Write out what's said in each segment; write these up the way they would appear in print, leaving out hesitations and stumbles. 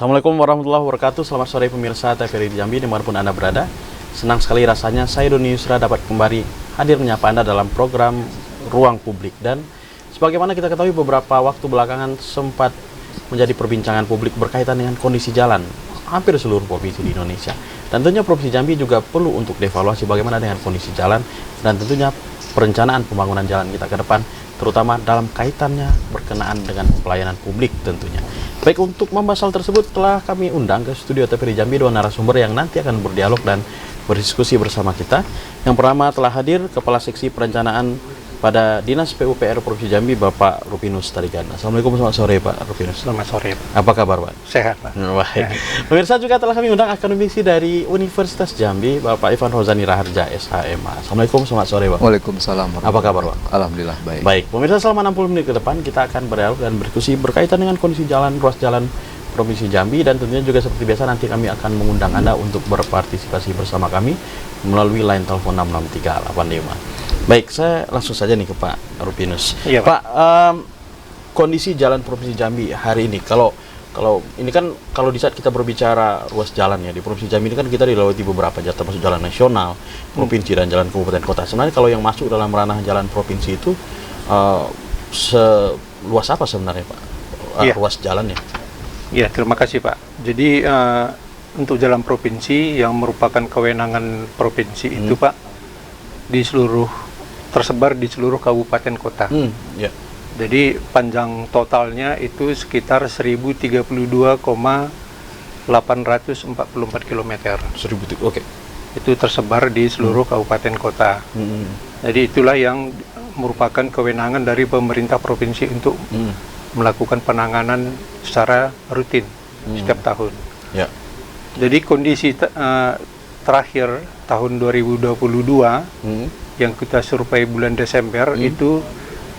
Assalamualaikum warahmatullahi wabarakatuh. Selamat sore pemirsa TVRI Jambi dimanapun Anda berada. Senang sekali rasanya saya Doni Yusra dapat kembali hadir menyapa Anda dalam program Ruang Publik. Dan sebagaimana kita ketahui beberapa waktu belakangan sempat menjadi perbincangan publik berkaitan dengan kondisi jalan hampir seluruh provinsi di Indonesia. Dan tentunya Provinsi Jambi juga perlu untuk dievaluasi bagaimana dengan kondisi jalan dan tentunya perencanaan pembangunan jalan kita ke depan, terutama dalam kaitannya berkenaan dengan pelayanan publik tentunya. Baik, untuk membahas hal tersebut telah kami undang ke studio TVRI Jambi dua narasumber yang nanti akan berdialog dan berdiskusi bersama kita. Yang pertama telah hadir Kepala Seksi Perencanaan pada Dinas PUPR Provinsi Jambi, Bapak Rupinus Tarigana. Assalamualaikum, selamat sore Pak Rupinus. Selamat sore Pak. Apa kabar Pak? Sehat Pak. Baik. Pemirsa, juga telah kami undang akademisi dari Universitas Jambi, Bapak Ivan Rozani Raharja, SHMA. Assalamualaikum, selamat sore Pak. Waalaikumsalam. Apa kabar Pak? Alhamdulillah baik. Baik, pemirsa, selama 60 menit ke depan kita akan berdialog dan berdiskusi berkaitan dengan kondisi jalan, ruas jalan Provinsi Jambi, dan tentunya juga seperti biasa nanti kami akan mengundang Anda untuk berpartisipasi bersama kami melalui line telepon 66385. Baik, saya langsung saja nih ke Pak Rupinus. Iya, Pak, kondisi jalan Provinsi Jambi hari ini, kalau ini kan kalau di saat kita berbicara ruas jalan ya di Provinsi Jambi ini kan kita dilewati beberapa jalan, termasuk jalan nasional, provinsi dan jalan kabupaten kota. Sebenarnya kalau yang masuk dalam ranah jalan provinsi itu seluas apa sebenarnya Pak? Ruas jalannya? Ya, terima kasih Pak. Jadi untuk jalan provinsi yang merupakan kewenangan provinsi itu Pak, tersebar di seluruh kabupaten kota. Ya. Jadi panjang totalnya itu sekitar 1032,844 km. 1000, oke. Itu tersebar di seluruh kabupaten kota. Jadi itulah yang merupakan kewenangan dari pemerintah provinsi untuk melakukan penanganan secara rutin setiap tahun. Ya. Jadi kondisi terakhir tahun 2022 yang kita survei bulan Desember itu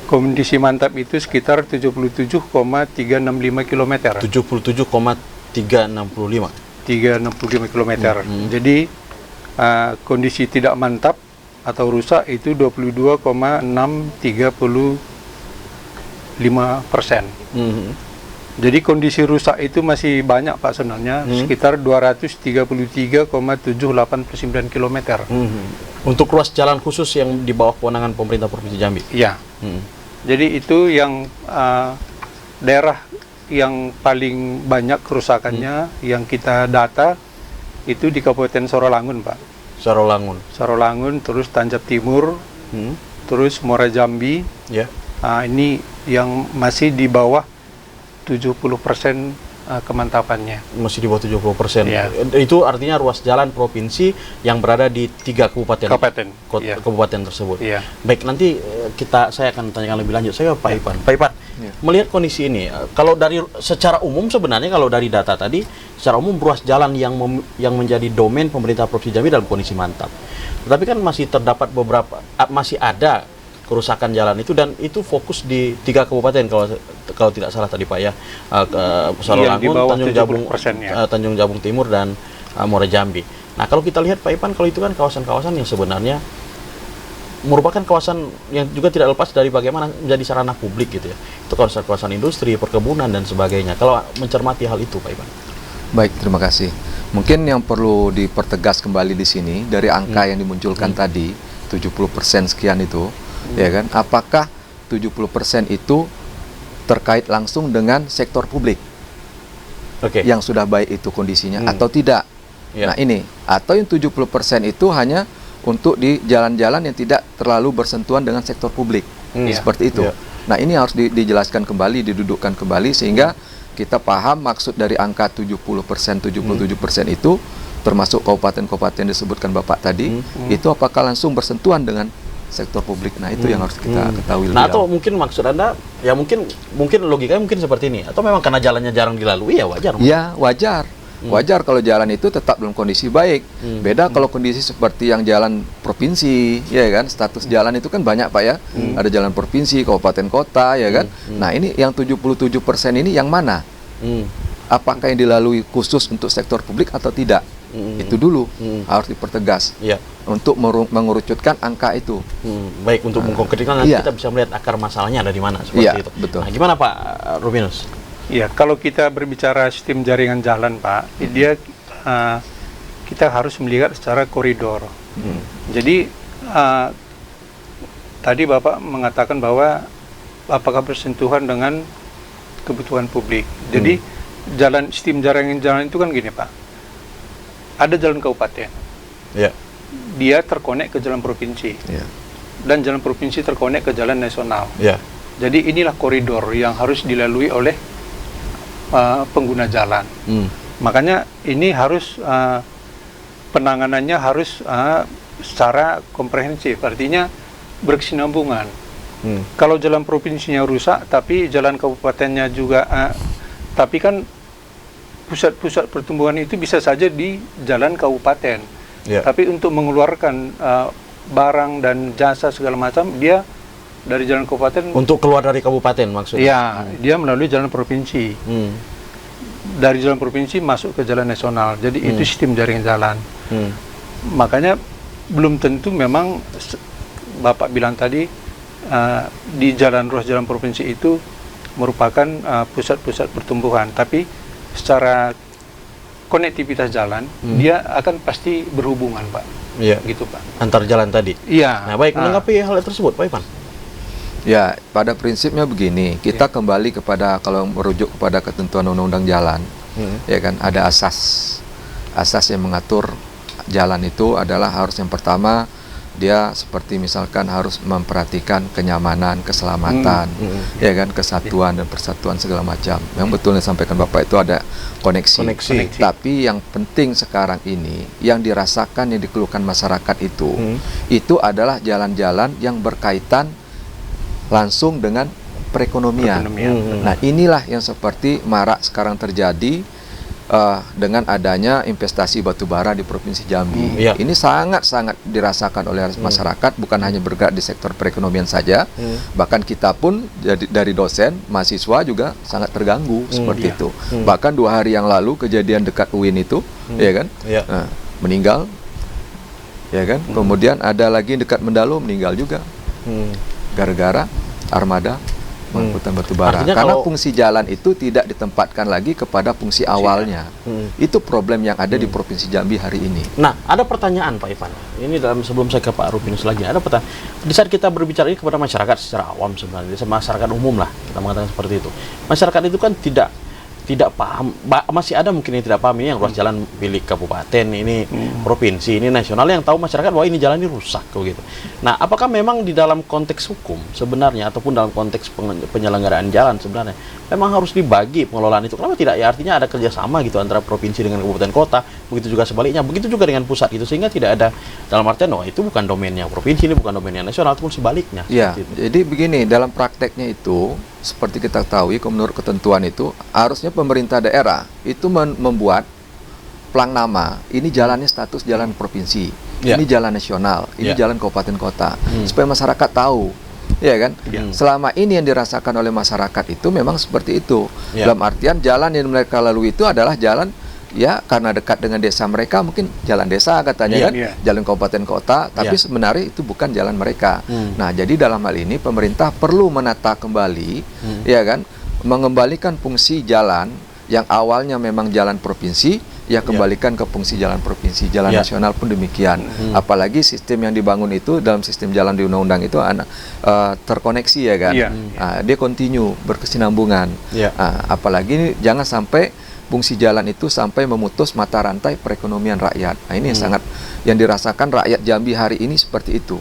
kondisi mantap itu sekitar 77,365 km. 77,365 km. Jadi kondisi tidak mantap atau rusak itu 22,635%. Jadi kondisi rusak itu masih banyak Pak sebenarnya, sekitar 233,789 km. Untuk ruas jalan khusus yang di bawah kewenangan pemerintah Provinsi Jambi? Iya. Jadi itu yang daerah yang paling banyak kerusakannya yang kita data itu di Kabupaten Sorolangun Pak. Sorolangun, terus Tanjab Timur, terus Muara Jambi. Ya. Ini yang masih di bawah 70% kemantapannya. Masih di bawah 70%. Ya. Itu artinya ruas jalan provinsi yang berada di 3 kabupaten tersebut. Ya. Baik, nanti saya akan tanyakan lebih lanjut. Saya Pak Ipan. Pak Ipan, melihat kondisi ini, kalau dari secara umum sebenarnya kalau dari data tadi, secara umum ruas jalan yang menjadi domain pemerintah Provinsi Jambi dalam kondisi mantap. Tetapi kan masih terdapat masih ada kerusakan jalan itu, dan itu fokus di 3 kabupaten kalau tidak salah tadi Pak ya, Sorolangun, Tanjung Jabung Timur dan Muara Jambi. Nah, kalau kita lihat Pak Ipan, kalau itu kan kawasan-kawasan yang sebenarnya merupakan kawasan yang juga tidak lepas dari bagaimana menjadi sarana publik gitu ya. Itu kawasan industri, perkebunan dan sebagainya. Kalau mencermati hal itu Pak Ipan. Baik, terima kasih. Mungkin yang perlu dipertegas kembali di sini dari angka yang dimunculkan tadi 70% sekian itu. Ya kan, apakah 70% itu terkait langsung dengan sektor publik yang sudah baik itu kondisinya atau tidak? Nah ini, atau yang 70% itu hanya untuk di jalan-jalan yang tidak terlalu bersentuhan dengan sektor publik, seperti itu. Nah ini harus dijelaskan kembali, didudukkan kembali sehingga kita paham maksud dari angka 77% itu, termasuk kabupaten-kabupaten yang disebutkan Bapak tadi, itu apakah langsung bersentuhan dengan sektor publik. Nah itu yang harus kita ketahui lebih atau mungkin maksud Anda ya mungkin logikanya mungkin seperti ini, atau memang karena jalannya jarang dilalui ya wajar? Ya wajar. Wajar kalau jalan itu tetap dalam kondisi baik. Beda kalau kondisi seperti yang jalan provinsi, ya kan, status jalan itu kan banyak Pak ya. Ada jalan provinsi, kabupaten kota, ya kan. Nah ini yang 77% ini yang mana? Apakah yang dilalui khusus untuk sektor publik atau tidak? Itu dulu harus dipertegas untuk mengerucutkan angka itu. Baik, untuk mengkonkretkan nanti kita bisa melihat akar masalahnya ada di mana seperti itu. Betul. Nah, gimana Pak Rupinus? Ya, kalau kita berbicara sistem jaringan jalan, Pak, dia kita harus melihat secara koridor. Jadi tadi Bapak mengatakan bahwa apakah bersentuhan dengan kebutuhan publik. Jadi sistem jaringan jalan itu kan gini, Pak. Ada jalan kabupaten. Ya. Dia terkonek ke jalan provinsi. Ya. Dan jalan provinsi terkonek ke jalan nasional. Ya. Jadi inilah koridor yang harus dilalui oleh pengguna jalan. Makanya ini harus penanganannya harus secara komprehensif, artinya berkesinambungan. Kalau jalan provinsinya rusak, tapi jalan kabupatennya juga, tapi kan pusat-pusat pertumbuhan itu bisa saja di jalan kabupaten. Tapi untuk mengeluarkan barang dan jasa segala macam, dia dari jalan kabupaten. Untuk keluar dari kabupaten maksudnya? Ya, dia melalui jalan provinsi. Dari jalan provinsi masuk ke jalan nasional. Jadi itu sistem jaringan jalan. Makanya belum tentu memang Bapak bilang tadi di jalan ruas jalan provinsi itu merupakan pusat-pusat pertumbuhan. Tapi secara konektivitas jalan, dia akan pasti berhubungan, Pak. Iya. Gitu, Pak. Antar jalan tadi? Iya. Nah, baik, menanggapi hal tersebut, Pak Ivan? Ya, pada prinsipnya begini, kita kembali kepada, kalau merujuk kepada ketentuan undang-undang jalan, ya kan, ada asas yang mengatur jalan itu adalah harus yang pertama, dia seperti misalkan harus memperhatikan kenyamanan, keselamatan, ya kan, kesatuan dan persatuan segala macam. Yang betul yang disampaikan Bapak itu ada koneksi. Tapi yang penting sekarang ini, yang dirasakan, yang dikeluhkan masyarakat itu adalah jalan-jalan yang berkaitan langsung dengan perekonomian. Nah, inilah yang seperti marak sekarang terjadi dengan adanya investasi batubara di Provinsi Jambi. Ini sangat-sangat dirasakan oleh masyarakat, bukan hanya bergerak di sektor perekonomian saja, bahkan kita pun dari dosen, mahasiswa juga sangat terganggu seperti itu. Bahkan 2 hari yang lalu kejadian dekat UIN itu, ya kan, meninggal, ya kan. Kemudian ada lagi dekat Mendalu meninggal juga, gara-gara armada angkutan batubara. Karena fungsi jalan itu tidak ditempatkan lagi kepada fungsi awalnya. Itu problem yang ada di Provinsi Jambi hari ini. Nah, ada pertanyaan Pak Ivan. Ini sebelum saya ke Pak Rupinus lagi, ada pertanyaan. Di saat kita berbicara ini kepada masyarakat secara awam sebenarnya, masyarakat umum lah, kita mengatakan seperti itu. Masyarakat itu kan tidak paham, masih ada mungkin yang tidak paham ini yang ruas jalan milik kabupaten, ini provinsi, ini nasional, yang tahu masyarakat bahwa ini jalan ini rusak gitu. Nah, apakah memang di dalam konteks hukum sebenarnya ataupun dalam konteks penyelenggaraan jalan sebenarnya memang harus dibagi pengelolaan itu? Kenapa tidak? Ya artinya ada kerjasama gitu antara provinsi dengan kabupaten kota, begitu juga sebaliknya, begitu juga dengan pusat itu, sehingga tidak ada dalam artian itu bukan domainnya provinsi, ini bukan domainnya nasional, ataupun sebaliknya. Ya, jadi begini, dalam prakteknya itu seperti kita ketahui, menurut ketentuan itu harusnya pemerintah daerah itu membuat plang nama, ini jalannya status jalan provinsi, ini jalan nasional, ini jalan kabupaten kota, supaya masyarakat tahu, ya kan. Selama ini yang dirasakan oleh masyarakat itu memang seperti itu, dalam artian jalan yang mereka lalui itu adalah jalan, ya karena dekat dengan desa mereka, mungkin jalan desa katanya kan, jalan kabupaten kota, tapi sebenarnya itu bukan jalan mereka. Nah, jadi dalam hal ini pemerintah perlu menata kembali, ya kan, mengembalikan fungsi jalan yang awalnya memang jalan provinsi, ya kembalikan ke fungsi jalan provinsi, jalan nasional pun demikian. Apalagi sistem yang dibangun itu dalam sistem jalan di undang-undang itu terkoneksi, ya kan, dia kontinu, berkesinambungan. Apalagi jangan sampai fungsi jalan itu sampai memutus mata rantai perekonomian rakyat. Nah, ini yang sangat yang dirasakan rakyat Jambi hari ini seperti itu.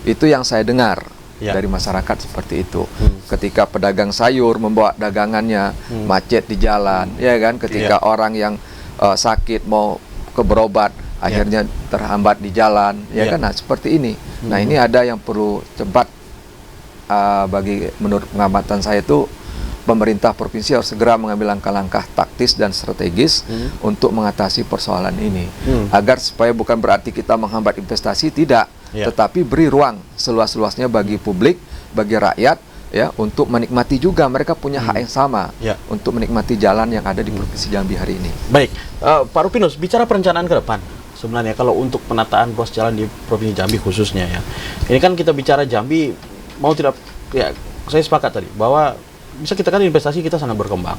Itu yang saya dengar dari masyarakat seperti itu. Ketika pedagang sayur membawa dagangannya macet di jalan, ya kan, ketika orang yang sakit mau berobat akhirnya terhambat di jalan, ya kan. Nah, seperti ini. Nah, ini ada yang perlu cepat, bagi menurut pengamatan saya itu pemerintah provinsi harus segera mengambil langkah-langkah taktis dan strategis untuk mengatasi persoalan ini, agar supaya bukan berarti kita menghambat investasi, tidak, tetapi beri ruang seluas-luasnya bagi publik, bagi rakyat, ya, untuk menikmati juga, mereka punya hak yang sama untuk menikmati jalan yang ada di Provinsi Jambi hari ini. Baik, Pak Rupinus, bicara perencanaan ke depan sebenarnya kalau untuk penataan ruas jalan di Provinsi Jambi khususnya, ya, ini kan kita bicara Jambi, mau tidak, ya saya sepakat tadi bahwa bisa kita kan investasi kita sangat berkembang,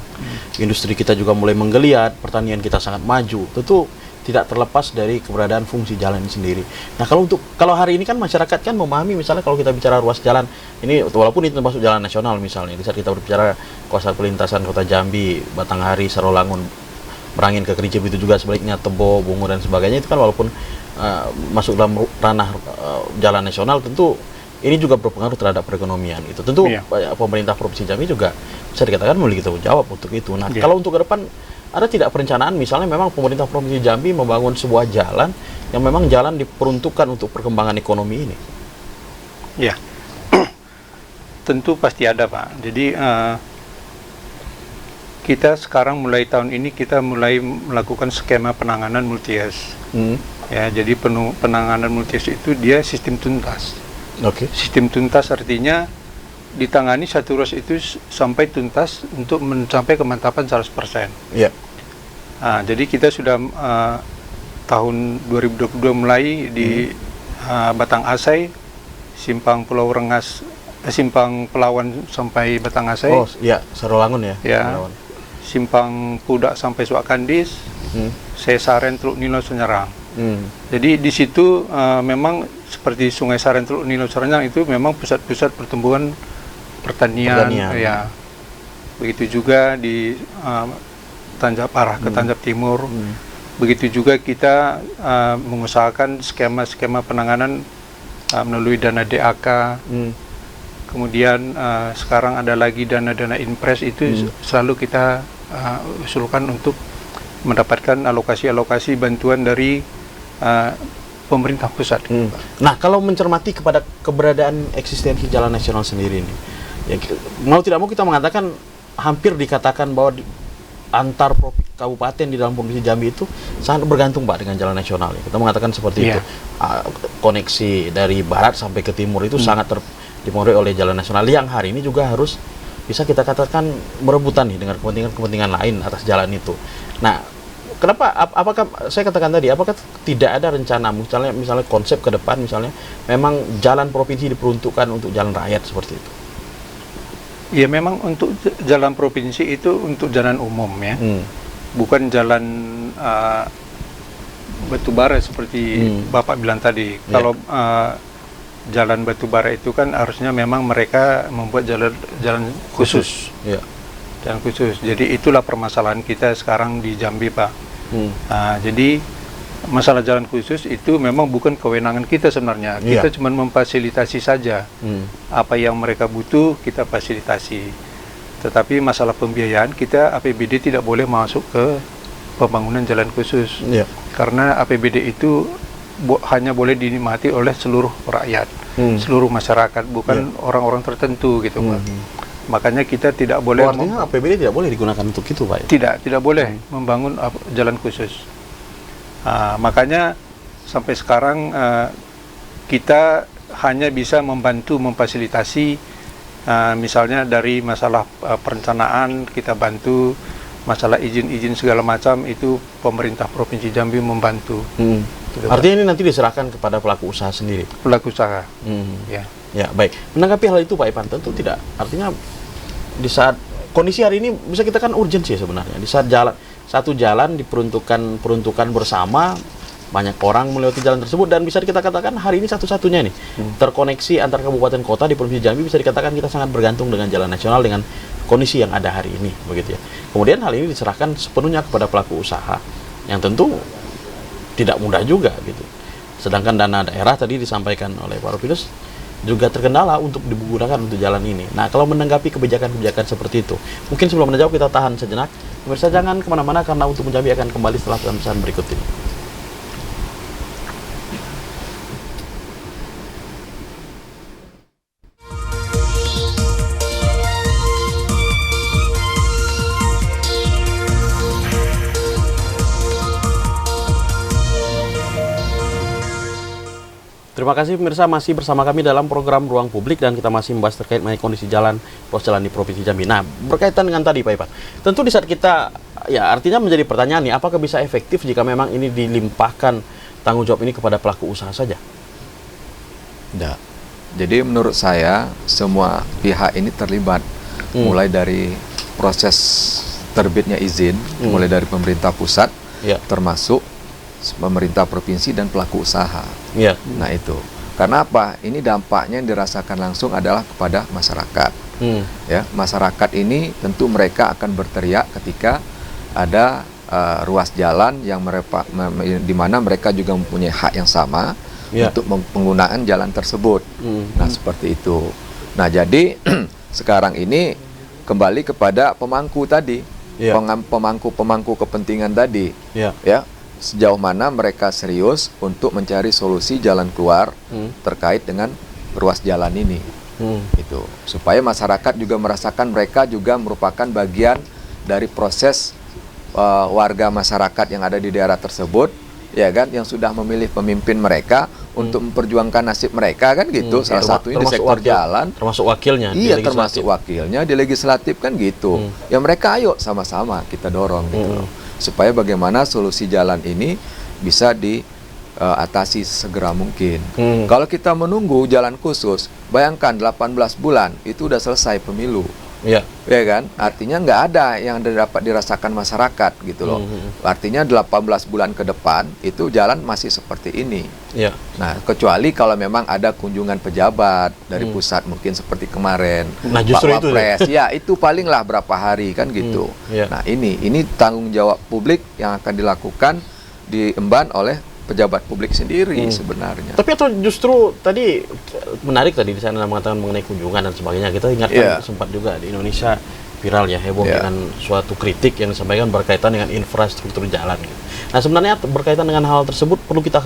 industri kita juga mulai menggeliat, pertanian kita sangat maju. Tentu tidak terlepas dari keberadaan fungsi jalan ini sendiri. Nah, kalau hari ini kan masyarakat kan memahami, misalnya kalau kita bicara ruas jalan ini, walaupun itu termasuk jalan nasional misalnya, di saat kita berbicara kawasan pelintasan Kota Jambi, Batanghari, Sarolangun, Merangin ke Kerincip, itu juga sebaliknya Tebo, Bungu dan sebagainya, itu kan walaupun masuk dalam ranah jalan nasional, tentu ini juga berpengaruh terhadap perekonomian itu. Tentu pemerintah Provinsi Jambi juga bisa dikatakan memiliki tanggung jawab untuk itu. Nah, kalau untuk ke depan ada tidak perencanaan, misalnya memang pemerintah Provinsi Jambi membangun sebuah jalan yang memang jalan diperuntukkan untuk perkembangan ekonomi ini? Ya, tentu pasti ada, Pak. Jadi kita sekarang mulai tahun ini kita mulai melakukan skema penanganan multi-yes. Ya, jadi penanganan multi-yes itu dia sistem tuntas. Sistem tuntas artinya ditangani satu ruas itu sampai tuntas untuk mencapai kemantapan 100%. Nah, jadi kita sudah tahun 2022 mulai di Batang Asai, Simpang Pulau Rengas, Simpang Pelawan sampai Batang Asai. Oh, iya, Sarolangun ya. Ya. Simpang Pudak sampai Suakandis, Sesaren, Teluk Nilo, Senyarang. Jadi di situ memang seperti Sungai Saren, Teluk Nilo, Senyarang itu memang pusat-pusat pertumbuhan pertanian. Ya. Begitu juga di Tanjab arah ke Tanjab Timur. Begitu juga kita mengusahakan skema-skema penanganan melalui dana DAK. Kemudian sekarang ada lagi dana-dana Inpres itu selalu kita usulkan untuk mendapatkan alokasi-alokasi bantuan dari pemerintah pusat. Nah, kalau mencermati kepada keberadaan eksistensi jalan nasional sendiri ini, ya, mau tidak mau kita mengatakan hampir dikatakan bahwa antar kabupaten di dalam Provinsi Jambi itu sangat bergantung, Pak, dengan jalan nasional. Kita mengatakan seperti itu. Koneksi dari barat sampai ke timur itu sangat dipengaruhi oleh jalan nasional yang hari ini juga harus bisa kita katakan berebutan nih dengan kepentingan-kepentingan lain atas jalan itu. Nah, kenapa? Apakah saya katakan tadi, apakah tidak ada rencana misalnya konsep ke depan, misalnya memang jalan provinsi diperuntukkan untuk jalan rakyat seperti itu? Ya, memang untuk jalan provinsi itu untuk jalan umum ya, bukan jalan batubara seperti Bapak bilang tadi. Kalau jalan batubara itu kan harusnya memang mereka membuat jalan khusus. Jalan khusus. Jadi itulah permasalahan kita sekarang di Jambi, Pak. Jadi masalah jalan khusus itu memang bukan kewenangan kita sebenarnya. Kita cuma memfasilitasi saja. Apa yang mereka butuh kita fasilitasi. Tetapi masalah pembiayaan kita APBD tidak boleh masuk ke pembangunan jalan khusus. Karena APBD itu hanya boleh dinikmati oleh seluruh rakyat, seluruh masyarakat, bukan orang-orang tertentu gitu, Pak. Makanya kita tidak boleh. Artinya APBD tidak boleh digunakan untuk itu, Pak? Tidak boleh membangun jalan khusus. Makanya sampai sekarang kita hanya bisa membantu memfasilitasi, misalnya dari masalah perencanaan kita bantu, masalah izin-izin segala macam itu pemerintah Provinsi Jambi membantu. Gitu, artinya ini nanti diserahkan kepada pelaku usaha sendiri? Pelaku usaha. Ya, baik. Menanggapi hal itu, Pak Ipan, tentu tidak. Artinya di saat kondisi hari ini bisa kita kan urgensi sebenarnya. Di saat satu jalan diperuntukkan bersama, banyak orang melewati jalan tersebut, dan bisa kita katakan hari ini satu-satunya nih terkoneksi antar kabupaten kota di Provinsi Jambi. Bisa dikatakan kita sangat bergantung dengan jalan nasional dengan kondisi yang ada hari ini, begitu ya. Kemudian hal ini diserahkan sepenuhnya kepada pelaku usaha yang tentu tidak mudah juga gitu. Sedangkan dana daerah tadi disampaikan oleh Pak Rupinus juga terkendala untuk digunakan untuk jalan ini. Nah, kalau menanggapi kebijakan-kebijakan seperti itu, mungkin sebelum menjawab kita tahan sejenak. Pemirsa jangan kemana-mana karena Untuk Jambi akan kembali setelah pesan berikut ini. Terima kasih pemirsa, masih bersama kami dalam program Ruang Publik dan kita masih membahas terkait mengenai kondisi ruas jalan di Provinsi Jambi. Nah, berkaitan dengan tadi Pak Ipan, tentu di saat kita, ya artinya menjadi pertanyaan nih, apakah bisa efektif jika memang ini dilimpahkan tanggung jawab ini kepada pelaku usaha saja? Tidak. Jadi menurut saya semua pihak ini terlibat. mulai dari proses terbitnya izin, mulai dari pemerintah pusat, termasuk pemerintah provinsi dan pelaku usaha. Nah itu, karena apa? Ini dampaknya yang dirasakan langsung adalah kepada masyarakat. Ya, masyarakat ini tentu mereka akan berteriak ketika ada ruas jalan yang di mana mereka juga mempunyai hak yang sama untuk penggunaan jalan tersebut. Nah seperti itu. Nah jadi sekarang ini kembali kepada pemangku tadi, pemangku kepentingan tadi, ya sejauh mana mereka serius untuk mencari solusi jalan keluar terkait dengan ruas jalan ini. Itu supaya masyarakat juga merasakan mereka juga merupakan bagian dari proses warga masyarakat yang ada di daerah tersebut, ya kan, yang sudah memilih pemimpin mereka untuk memperjuangkan nasib mereka kan gitu. Salah satunya di sektor jalan, termasuk wakilnya. Iya, termasuk wakilnya di legislatif kan gitu. Ya mereka ayo sama-sama kita dorong gitu loh. Supaya bagaimana solusi jalan ini bisa diatasi segera mungkin. Kalau kita menunggu jalan khusus, bayangkan 18 bulan itu udah selesai pemilu. Ya kan, artinya nggak ada yang dapat dirasakan masyarakat gitu loh. Artinya 18 bulan ke depan itu jalan masih seperti ini. Nah kecuali kalau memang ada kunjungan pejabat dari pusat mungkin seperti kemarin, nah justru Pak Wapres, itu palinglah berapa hari kan gitu. Nah ini tanggung jawab publik yang akan dilakukan, diemban oleh pejabat publik sendiri sebenarnya. Tapi atau justru tadi menarik tadi di sana mengatakan mengenai kunjungan dan sebagainya. Kita ingatkan sempat juga di Indonesia viral ya, heboh dengan suatu kritik yang disampaikan berkaitan dengan infrastruktur jalan. Gitu. Nah sebenarnya berkaitan dengan hal tersebut perlu kita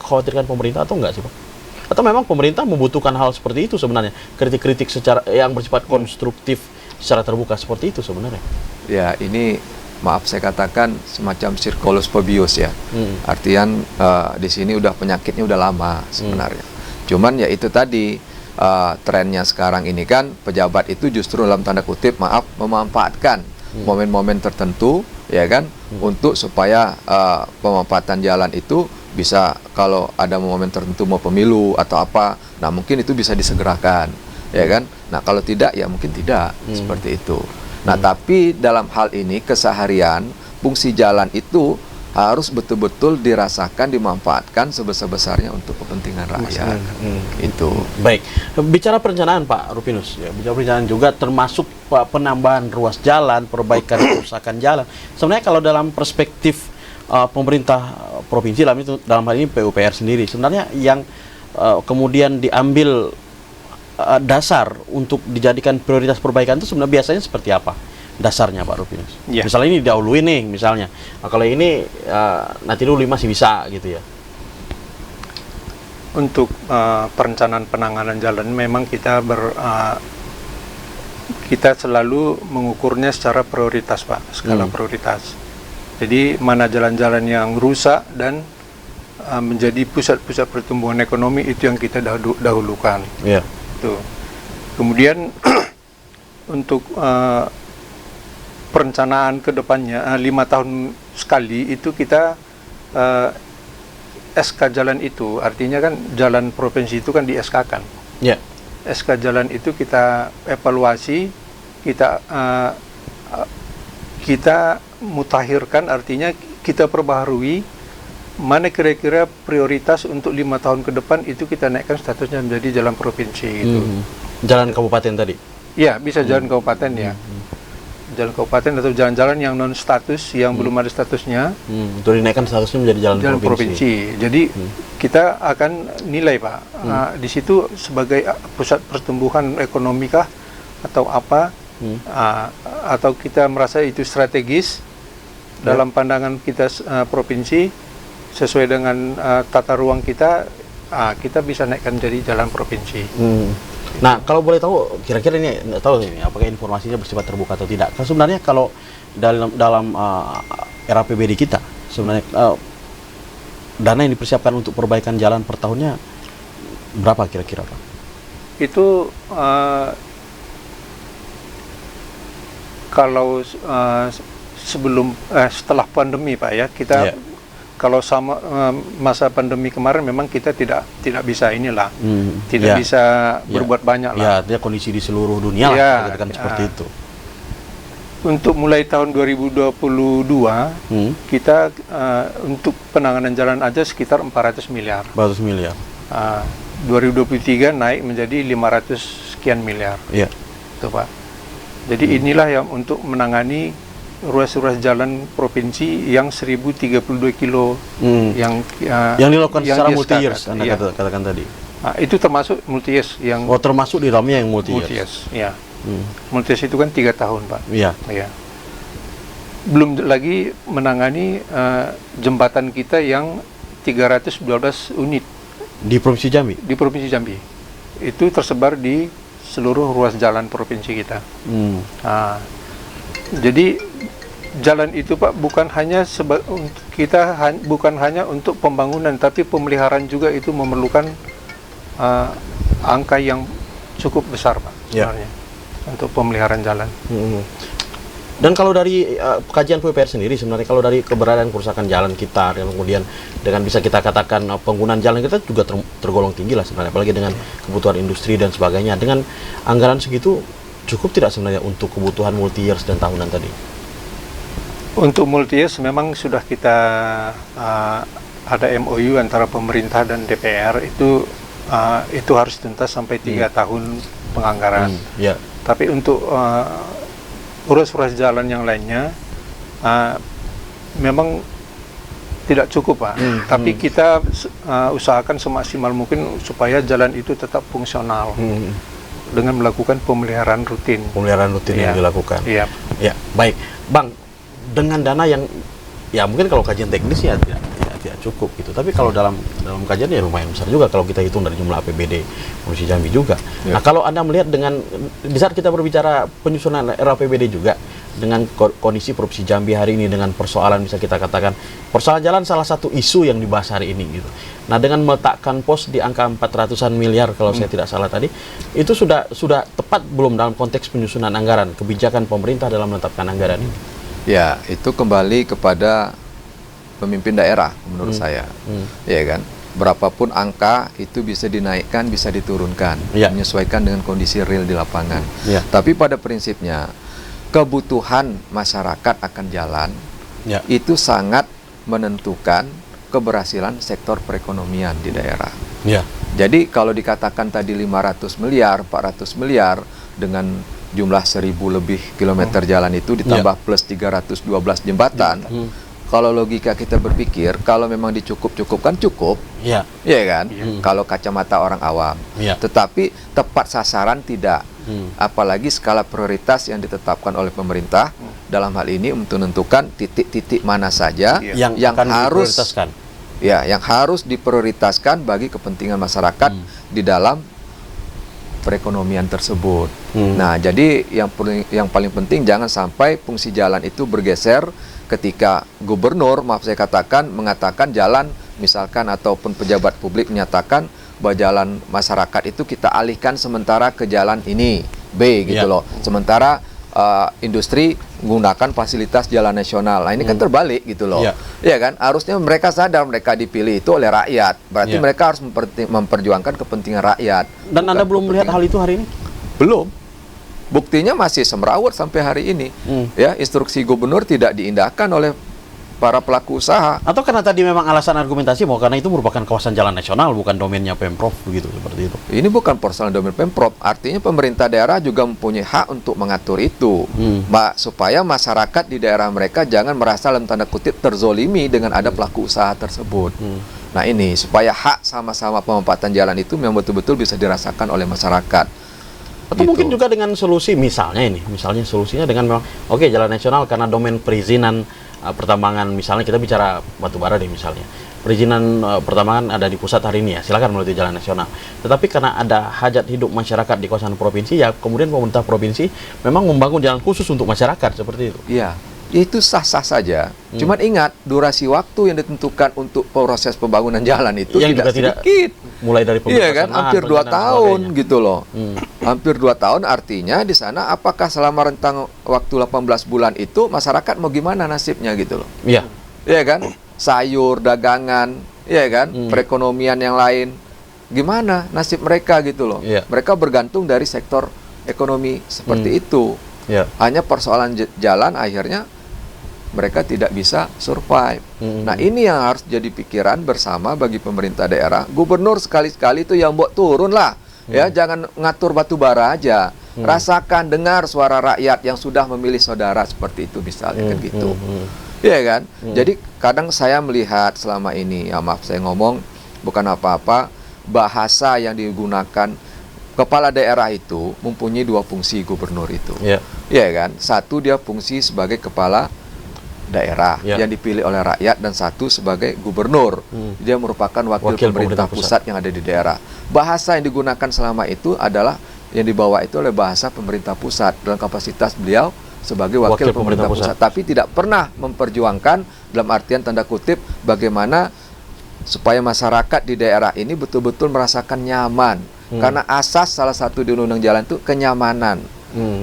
khawatirkan pemerintah atau enggak sih Pak? Atau memang pemerintah membutuhkan hal seperti itu sebenarnya, kritik-kritik secara yang bersifat konstruktif secara terbuka seperti itu sebenarnya? Ya ini maaf saya katakan semacam circulus phobius ya. Artian di sini udah penyakitnya udah lama sebenarnya. Cuman ya itu tadi trennya sekarang ini kan pejabat itu justru dalam tanda kutip memanfaatkan momen-momen tertentu ya kan untuk supaya pemanfaatan jalan itu bisa, kalau ada momen tertentu mau pemilu atau apa, nah mungkin itu bisa disegerakan ya kan. Nah kalau tidak ya mungkin tidak seperti itu. Nah, tapi dalam hal ini keseharian fungsi jalan itu harus betul-betul dirasakan, dimanfaatkan sebesar-besarnya untuk kepentingan rakyat. Itu. Baik, bicara perencanaan Pak Rupinus, ya, bicara perencanaan juga termasuk penambahan ruas jalan, perbaikan kerusakan jalan. Sebenarnya kalau dalam perspektif pemerintah provinsi, dalam hal ini PUPR sendiri, sebenarnya yang kemudian diambil dasar untuk dijadikan prioritas perbaikan itu sebenarnya biasanya seperti apa dasarnya Pak Rupinus? Misalnya ini didahului nih misalnya, kalau ini nanti dulu masih bisa gitu ya. Untuk perencanaan penanganan jalan memang kita kita selalu mengukurnya secara prioritas Pak, skala prioritas. Jadi mana jalan-jalan yang rusak dan menjadi pusat-pusat pertumbuhan ekonomi itu yang kita dahulukan. Tuh. Kemudian untuk perencanaan ke depannya 5 tahun sekali itu kita SK jalan itu, artinya kan jalan provinsi itu kan di SK-kan. SK jalan itu kita evaluasi, kita mutakhirkan, artinya kita perbaharui mana kira-kira prioritas untuk 5 tahun ke depan itu kita naikkan statusnya menjadi jalan provinsi itu. Jalan kabupaten tadi? Ya, bisa jalan kabupaten ya. Jalan kabupaten atau jalan-jalan yang non status, yang belum ada statusnya. Untuk dinaikkan statusnya menjadi jalan provinsi. Jadi kita akan nilai Pak, di situ sebagai pusat pertumbuhan ekonomi kah atau apa, atau kita merasa itu strategis dalam pandangan kita provinsi, sesuai dengan tata ruang kita, kita bisa naikkan jadi jalan provinsi. Nah, kalau boleh tahu, kira-kira ini nggak tahu ini apakah informasinya bersifat terbuka atau tidak. Karena sebenarnya kalau dalam RAPBD kita, sebenarnya dana yang dipersiapkan untuk perbaikan jalan per tahunnya berapa kira-kira Pak? Itu kalau setelah pandemi Pak ya, kita kalau sama masa pandemi kemarin memang kita tidak bisa inilah, tidak Ya. bisa berbuat banyak Ya, lah. dia kondisi di seluruh dunia Ya, lah, katakan seperti itu. Untuk mulai tahun 2022 kita untuk penanganan jalan aja sekitar 400 miliar. 400 miliar. 2023 naik menjadi 500 sekian miliar. Iya. Itu Pak. Jadi inilah yang untuk menangani ruas-ruas jalan provinsi yang 1032 kilo yang dilakukan secara multi-years, disetakat. Anda Iya. katakan tadi. Itu termasuk multi-years yang termasuk di dalamnya yang multi-years. multi-years. Ya. Multi-years itu kan 3 tahun Pak. Iya. Ya. Belum lagi menangani jembatan kita yang 312 unit Di Provinsi Jambi. di Provinsi Jambi. Itu tersebar di seluruh ruas jalan provinsi kita. Jadi jalan itu Pak bukan hanya bukan hanya untuk pembangunan, tapi pemeliharaan juga itu memerlukan angka yang cukup besar Pak sebenarnya untuk pemeliharaan jalan. Dan kalau dari kajian PUPR sendiri sebenarnya kalau dari keberadaan kerusakan jalan kita dan kemudian dengan bisa kita katakan penggunaan jalan kita juga tergolong tinggi lah sebenarnya, apalagi dengan kebutuhan industri dan sebagainya, dengan anggaran segitu cukup tidak sebenarnya untuk kebutuhan multi-years dan tahunan tadi? Untuk multi-years memang sudah kita ada MOU antara pemerintah dan DPR itu harus tuntas sampai 3 tahun penganggaran. Tapi untuk ruas-ruas jalan yang lainnya memang tidak cukup Pak. Tapi kita usahakan semaksimal mungkin supaya jalan itu tetap fungsional dengan melakukan pemeliharaan rutin. Pemeliharaan rutin yang dilakukan. Iya. Ya, baik, Bang. Dengan dana yang ya mungkin kalau kajian teknis ya tidak cukup gitu. Tapi kalau dalam kajian ya lumayan besar juga kalau kita hitung dari jumlah APBD Provinsi Jambi juga. Nah, kalau Anda melihat dengan di saat kita berbicara penyusunan RAPBD juga dengan kondisi Provinsi Jambi hari ini, dengan persoalan bisa kita katakan persoalan jalan salah satu isu yang dibahas hari ini gitu. Nah, dengan meletakkan pos di angka 400-an miliar kalau saya tidak salah tadi, itu sudah tepat belum dalam konteks penyusunan anggaran, kebijakan pemerintah dalam menetapkan anggaran ini? Ya, itu kembali kepada pemimpin daerah menurut saya. Ya kan? Berapapun angka itu bisa dinaikkan, bisa diturunkan, menyesuaikan dengan kondisi real di lapangan. Tapi pada prinsipnya kebutuhan masyarakat akan jalan itu sangat menentukan keberhasilan sektor perekonomian di daerah. Jadi kalau dikatakan tadi 500 miliar, 400 miliar dengan jumlah 1000 lebih kilometer jalan itu ditambah plus 312 jembatan. Kalau logika kita berpikir, kalau memang dicukup-cukupkan cukup, ya kan? Kalau kacamata orang awam. Tetapi tepat sasaran tidak. Apalagi skala prioritas yang ditetapkan oleh pemerintah dalam hal ini untuk menentukan titik-titik mana saja yang harus yang harus diprioritaskan bagi kepentingan masyarakat di dalam perekonomian tersebut. Nah, jadi yang paling penting jangan sampai fungsi jalan itu bergeser ketika gubernur, maaf saya katakan, mengatakan jalan misalkan ataupun pejabat publik menyatakan bahwa jalan masyarakat itu kita alihkan sementara ke jalan ini B gitu loh. Sementara industri menggunakan fasilitas jalan nasional. Nah, ini kan terbalik gitu loh. Iya kan? Harusnya mereka sadar mereka dipilih itu oleh rakyat. Berarti mereka harus memperjuangkan kepentingan rakyat. Dan Anda belum melihat hal itu hari ini? Belum. Buktinya masih semrawut sampai hari ini. Ya, instruksi gubernur tidak diindahkan oleh para pelaku usaha. Atau karena tadi memang alasan argumentasi bahwa karena itu merupakan kawasan jalan nasional, bukan domainnya Pemprov begitu, seperti itu. Ini bukan persoalan domain Pemprov, artinya pemerintah daerah juga mempunyai hak untuk mengatur itu. Supaya masyarakat di daerah mereka jangan merasa dalam tanda kutip terzolimi dengan ada pelaku usaha tersebut. Nah, ini supaya hak sama-sama pemanfaatan jalan itu memang betul-betul bisa dirasakan oleh masyarakat. Atau mungkin juga dengan solusi misalnya solusinya dengan memang jalan nasional karena domain perizinan pertambangan, misalnya kita bicara batubara deh misalnya, perizinan pertambangan ada di pusat hari ini ya, silakan melalui jalan nasional. Tetapi karena ada hajat hidup masyarakat di kawasan provinsi, ya kemudian pemerintah provinsi memang membangun jalan khusus untuk masyarakat seperti itu. Iya, itu sah-sah saja. Cuman ingat, durasi waktu yang ditentukan untuk proses pembangunan jalan itu yang tidak sedikit. Mulai dari kan, hampir 2 tahun gitu loh. Hampir 2 tahun artinya di sana apakah selama rentang waktu 18 bulan itu masyarakat mau gimana nasibnya gitu loh. Iya kan? sayur, dagangan, ya kan, perekonomian yang lain. Gimana nasib mereka gitu loh? Iya. Mereka bergantung dari sektor ekonomi seperti itu. Ya. Hanya persoalan jalan akhirnya mereka tidak bisa survive. Nah, ini yang harus jadi pikiran bersama bagi pemerintah daerah. Gubernur sekali-sekali itu yang buat turun lah. Ya, jangan ngatur batu bara aja. Rasakan, dengar suara rakyat yang sudah memilih saudara seperti itu misalnya kan gitu. Iya kan? Jadi kadang saya melihat selama ini, ya maaf saya ngomong bukan apa-apa, bahasa yang digunakan kepala daerah itu mempunyai dua fungsi gubernur itu. Iya kan? Satu dia fungsi sebagai kepala daerah yang dipilih oleh rakyat dan satu sebagai gubernur. Dia merupakan wakil pemerintah pusat yang ada di daerah. Bahasa yang digunakan selama itu adalah yang dibawa itu oleh bahasa pemerintah pusat dalam kapasitas beliau sebagai wakil pemerintah pusat. Tapi tidak pernah memperjuangkan dalam artian tanda kutip bagaimana supaya masyarakat di daerah ini betul-betul merasakan nyaman. Karena asas salah satu di undang-undang jalan itu kenyamanan.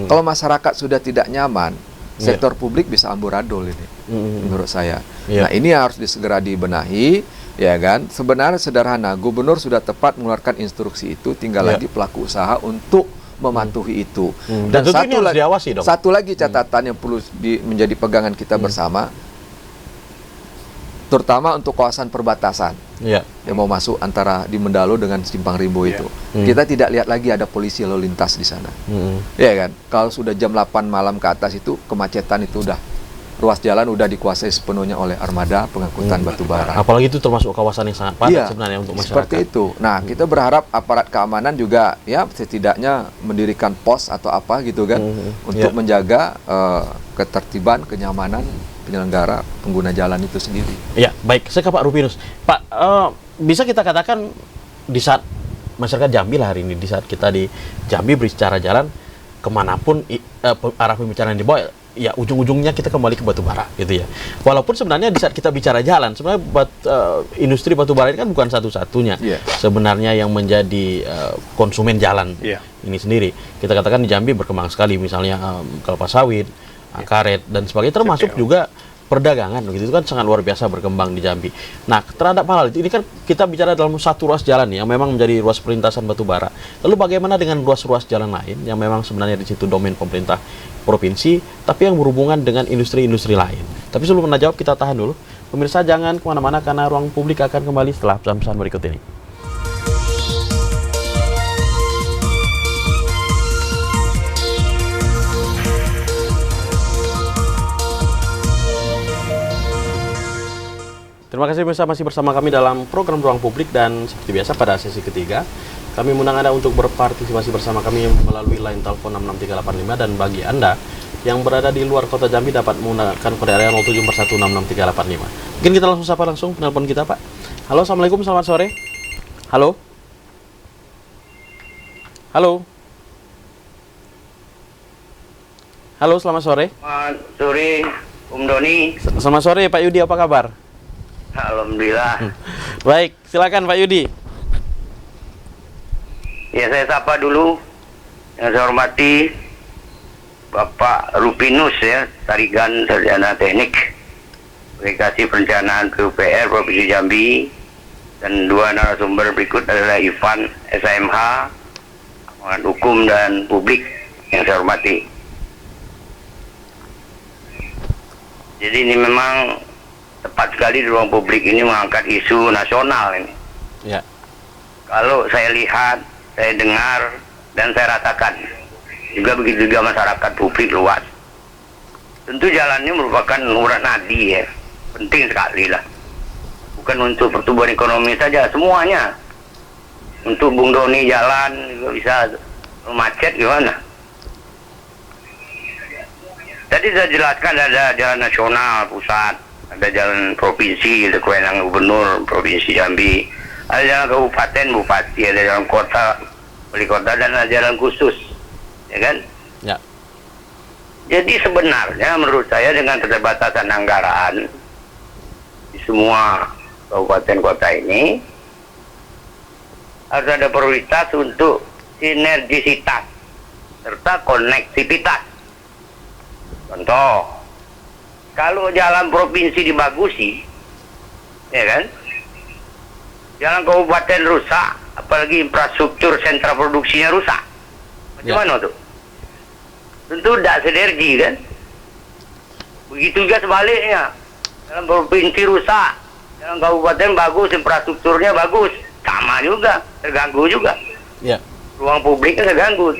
Kalau masyarakat sudah tidak nyaman, sektor publik bisa amburadul ini, menurut saya. Nah, ini harus segera dibenahi, ya kan? Sebenarnya sederhana, gubernur sudah tepat mengeluarkan instruksi itu, tinggal lagi pelaku usaha untuk mematuhi itu. Dan satu lagi catatan yang perlu menjadi pegangan kita bersama, terutama untuk kawasan perbatasan yang mau masuk antara di Mendalo dengan Simpang Rimbo itu. Kita tidak lihat lagi ada polisi lalu lintas di sana. Ya kan? Kalau sudah jam 8 malam ke atas itu kemacetan itu udah ruas jalan udah dikuasai sepenuhnya oleh armada pengangkutan batu bara. Apalagi itu termasuk kawasan yang sangat padat sebenarnya untuk masyarakat. Seperti itu. Nah, kita berharap aparat keamanan juga ya setidaknya mendirikan pos atau apa gitu kan untuk menjaga ketertiban, kenyamanan penyelenggara pengguna jalan itu sendiri. Ya, baik. Saya ke Pak Rupinus. Pak, bisa kita katakan di saat masyarakat Jambi lah hari ini, di saat kita di Jambi berbicara jalan, kemanapun arah pembicaraan dibawa, ya ujung-ujungnya kita kembali ke batu bara, gitu ya. Walaupun sebenarnya di saat kita bicara jalan, sebenarnya industri batu bara ini kan bukan satu-satunya sebenarnya yang menjadi konsumen jalan ini sendiri. Kita katakan di Jambi berkembang sekali, misalnya kelapa sawit, karet dan sebagainya, termasuk juga perdagangan, begitu itu kan sangat luar biasa berkembang di Jambi. Nah, terhadap hal itu, ini kan kita bicara dalam satu ruas jalan yang memang menjadi ruas perlintasan batu bara. Lalu bagaimana dengan ruas-ruas jalan lain yang memang sebenarnya di situ domain pemerintah provinsi, tapi yang berhubungan dengan industri-industri lain? Tapi sebelum menjawab, kita tahan dulu. Pemirsa jangan kemana-mana karena Ruang Publik akan kembali setelah pesan-pesan berikut ini. Terima kasih pemirsa, masih bersama kami dalam program Ruang Publik, dan seperti biasa pada sesi ketiga kami mengundang Anda untuk berpartisipasi bersama kami melalui line telepon 66385, dan bagi Anda yang berada di luar kota Jambi dapat menggunakan kode area 0741663885. Mungkin kita langsung sapa langsung penelpon kita, Pak. Halo, Assalamualaikum, selamat sore. Halo. Halo. Halo, selamat sore. Selamat sore, Doni. Selamat sore, Pak Yudi, apa kabar? Alhamdulillah. Baik, silakan Pak Yudi. Ya, saya sapa dulu. Yang saya hormati Bapak Rupinus ya, Tarigan Sarjana Teknik Aplikasi Perencanaan PUPR Provinsi Jambi, dan dua narasumber berikut adalah Ivan SMH Hukum dan Publik yang saya hormati. Jadi ini memang tepat sekali di Ruang Publik ini mengangkat isu nasional ini. Ya. Kalau saya lihat, saya dengar, dan saya rasakan, juga begitu juga masyarakat publik luas. Tentu jalannya merupakan urat nadi ya, penting sekali lah. Bukan untuk pertumbuhan ekonomi saja, semuanya. Untuk Bung Doni jalan juga bisa macet gimana? Tadi saya jelaskan ada jalan nasional pusat, ada jalan provinsi, ada kewenangan gubernur provinsi Jambi, ada jalan kabupaten bupati, ada jalan kota wali kota, dan ada jalan khusus, ya kan? Ya. Jadi sebenarnya menurut saya dengan keterbatasan anggaran di semua kabupaten kota ini harus ada prioritas untuk sinergisitas serta konektivitas. Contoh, kalau jalan provinsi dibagusi, ya kan? Jalan kabupaten rusak, apalagi infrastruktur sentra produksinya rusak. Bagaimana tuh? Tentu tidak sinergi kan? Begitu juga sebaliknya. Dalam provinsi rusak, dalam kabupaten bagus, infrastrukturnya bagus, sama juga, terganggu juga. Ya. Ruang publiknya terganggu.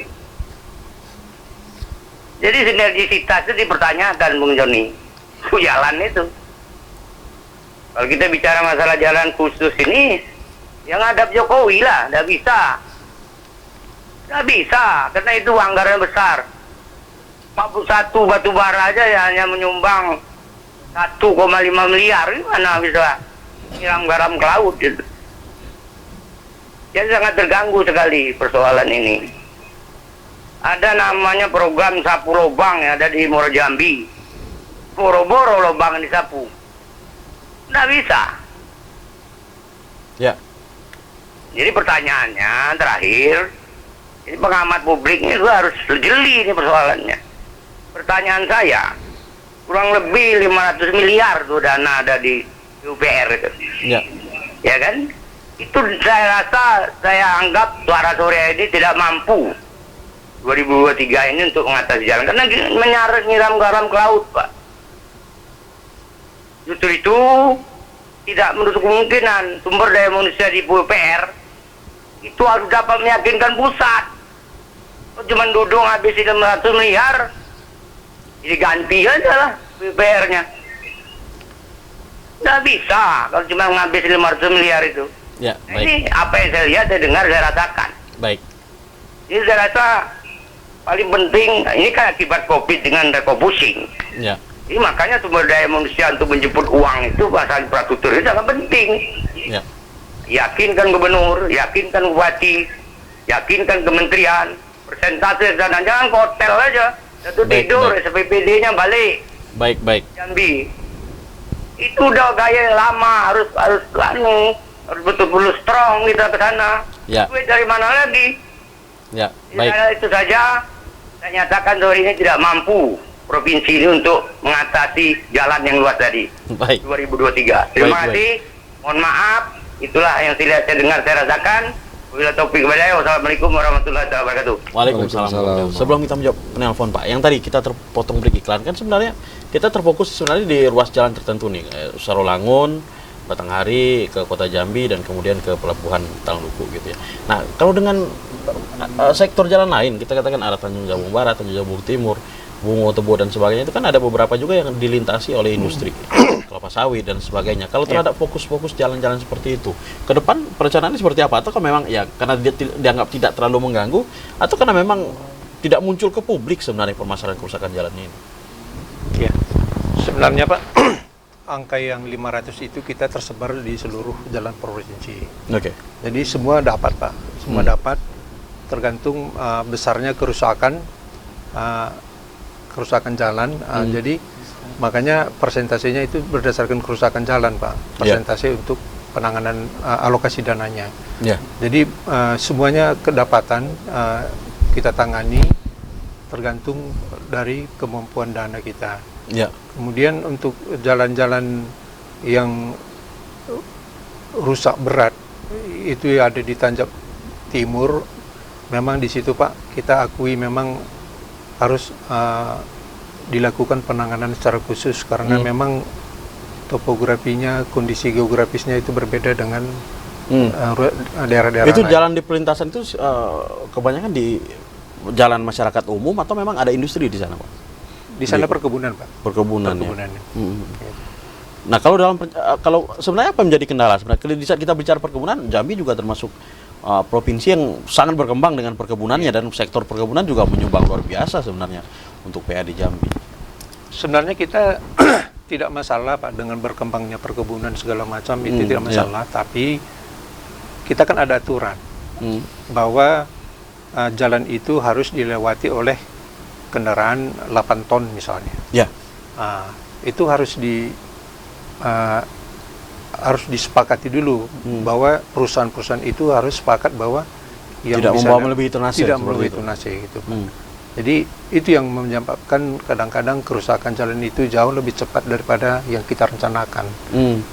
Jadi sinergisitas itu dipertanyakan, Bung Joni. Itu jalan itu. Kalau kita bicara masalah jalan khusus ini, yang hadap Jokowi lah, tidak bisa. Tidak bisa, karena itu anggaran besar. 41 batu bara aja ya hanya menyumbang 1,5 miliar, gimana bisa nyiram garam ke laut gitu. Jadi sangat terganggu sekali persoalan ini. Ada namanya program sapu lubang yang ada di Muara Jambi. Boro-boro lubang disapu. Nggak bisa. Ya. Jadi pertanyaannya terakhir, ini pengamat publik ini juga harus jeli ini persoalannya. Pertanyaan saya, kurang lebih 500 miliar tuh dana ada di UPR itu. Ya. Ya kan? Itu saya rasa, saya anggap Suara Surya ini tidak mampu 2023 ini untuk mengatasi jalan, karena nyiram garam ke laut, Pak. Justru itu tidak menutup kemungkinan sumber daya manusia di UPR itu harus dapat meyakinkan pusat. Cuma duduk habis 600 miliar, jadi ganti aja lah UPR-nya. Nggak bisa kalau cuma ngabis 500 miliar itu. Ya, Nah, baik. ini apa yang saya lihat, saya dengar, saya rasakan. Baik. Ini saya rasa paling penting, ini kan akibat COVID dengan refocusing. Ya. Ini makanya sumber daya manusia untuk menjemput uang itu, masalah infrastruktur itu sangat penting. Ya. Yakinkan gubernur, yakinkan bupati, yakinkan kementerian, persentase dan jangan ke hotel aja. Satu Baik, tidur, baik. SPPD-nya balik Baik. Jambi. Itu udah gaya yang lama, harus harus betul-betul strong kita ke sana. Ya. Duit dari mana lagi? Ya, Jadi baik. saya itu saja, saya nyatakan sore ini tidak mampu provinsi ini untuk mengatasi jalan yang luas tadi. Baik. 2023. Terima Baik, kasih. Mohon maaf. Itulah yang saya dengar, saya rasakan. Wabillahi taufiq wal hidayah. Wassalamualaikum warahmatullahi wabarakatuh. Waalaikumsalam. Waalaikumsalam. Sebelum kita menjawab penelpon Pak, yang tadi kita terpotong break iklan, kan sebenarnya kita terfokus sebenarnya di ruas jalan tertentu nih, kayak Sarolangun, Batanghari, ke Kota Jambi, dan kemudian ke Pelabuhan Talangluku gitu ya. Nah, kalau dengan sektor jalan lain, kita katakan arah Tanjung Jabung Barat, Tanjung Jabung Timur, Bungo, Tebo, dan sebagainya, itu kan ada beberapa juga yang dilintasi oleh industri kelapa sawit dan sebagainya. Kalau terhadap fokus-fokus jalan-jalan seperti itu, ke depan perencanaannya seperti apa? Atau kan memang ya karena dia dianggap tidak terlalu mengganggu, atau karena memang tidak muncul ke publik sebenarnya permasalahan kerusakan jalan ini? Ya, sebenarnya Pak, angka yang 500 itu kita tersebar di seluruh jalan provinsi. Oke. Jadi semua dapat Pak, semua dapat, tergantung besarnya kerusakan jalan. Jadi makanya persentasenya itu berdasarkan kerusakan jalan Pak, persentase untuk penanganan alokasi dananya. Ya. Jadi semuanya kedapatan kita tangani tergantung dari kemampuan dana kita. Ya. Kemudian untuk jalan-jalan yang rusak berat itu ada di Tanjab Timur, memang di situ Pak kita akui memang harus dilakukan penanganan secara khusus karena memang topografinya, kondisi geografisnya itu berbeda dengan daerah-daerah Itu lain. jalan di pelintasan itu kebanyakan di jalan masyarakat umum atau memang ada industri di sana Pak? Di sana perkebunan Pak. Perkebunan. Perkebunannya. Ya. Nah, kalau sebenarnya apa yang menjadi kendala sebenarnya? Di saat kita bicara perkebunan, Jambi juga termasuk provinsi yang sangat berkembang dengan perkebunannya, dan sektor perkebunan juga menyumbang luar biasa sebenarnya untuk PAD Jambi. Sebenarnya kita tidak masalah Pak dengan berkembangnya perkebunan segala macam, itu tidak masalah, tapi kita kan ada aturan bahwa jalan itu harus dilewati oleh kendaraan 8 ton misalnya. Ya. Itu harus disepakati dulu bahwa perusahaan-perusahaan itu harus sepakat bahwa yang Tidak di membawa sana melebihi tonase tidak seperti melebihi itu. tonase gitu Pak. Jadi itu yang menyebabkan kadang-kadang kerusakan jalan itu jauh lebih cepat daripada yang kita rencanakan.